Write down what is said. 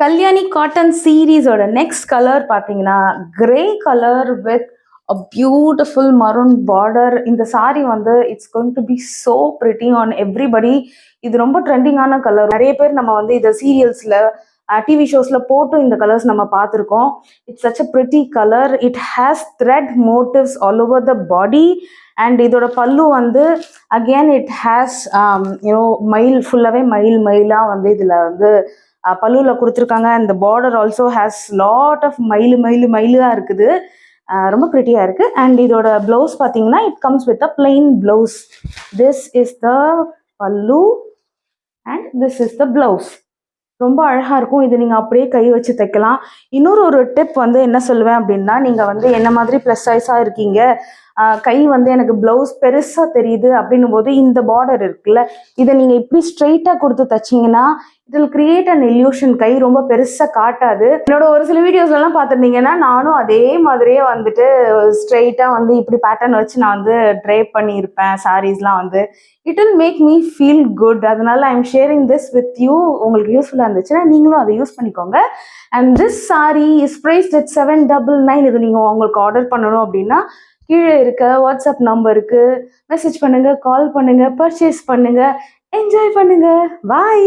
Kalyani cotton சீரீஸோட next colour பார்த்தீங்கன்னா grey colour with a beautiful maroon border. இந்த சாரீ வந்து it's going to be so pretty on everybody. இது ரொம்ப ட்ரெண்டிங்கான கலர். நிறைய பேர் நம்ம வந்து இதை சீரியல்ஸில் டிவி ஷோஸில் போட்டும் இந்த கலர்ஸ் நம்ம பார்த்துருக்கோம். It's such a pretty colour. It has thread motives all over the body. And இதோட பல்லு வந்து அகெயின் இட் ஹேஸ் மயில் ஃபுல்லாகவே மயிலாக வந்து இதில் வந்து பல்லுவில் கொடுத்துருக்காங்க. அந்த border also has lot of மயிலாக இருக்குது. ரொம்ப ப்ரிட்டியாக இருக்குது. அண்ட் இதோட ப்ளவுஸ் பார்த்தீங்கன்னா it comes with a plain blouse. This is the pallu and this is the blouse. ரொம்ப அழகாக இருக்கும். இது நீங்கள் அப்படியே கை வச்சு தைக்கலாம். இன்னொரு டிப் வந்து என்ன சொல்லுவேன் அப்படின்னா, நீங்கள் வந்து என்ன மாதிரி ப்ளஸ் சைஸாக இருக்கீங்க, கை வந்து எனக்கு ப்ளவுஸ் பெருசாக தெரியுது அப்படின்னும் போது இந்த பார்டர் இருக்குல்ல, இதை நீங்கள் இப்படி ஸ்ட்ரெயிட்டாக கொடுத்து தைச்சிங்கன்னா it will create an illusion. கை ரொம்ப பெருசாக காட்டாது. என்னோட ஒரு சில வீடியோஸ்லாம் பார்த்துருந்தீங்கன்னா நானும் அதே மாதிரியே வந்துட்டு ஸ்ட்ரெயிட்டாக வந்து இப்படி பேட்டர்ன் வச்சு நான் வந்து ட்ரேப் பண்ணியிருப்பேன் சாரீஸ்லாம் வந்து. It will make me feel good. அதனால I am sharing this with you. உங்களுக்கு யூஸ்ஃபுல்லாக இருந்துச்சுன்னா நீங்களும் அதை யூஸ் பண்ணிக்கோங்க. And this sari is priced at 799. இது நீங்கள் உங்களுக்கு ஆர்டர் பண்ணணும் அப்படின்னா கீழே இருக்க வாட்ஸ்அப் நம்பருக்கு மெசேஜ் பண்ணுங்க, கால் பண்ணுங்க, பர்ச்சேஸ் பண்ணுங்க, என்ஜாய் பண்ணுங்க. பாய்.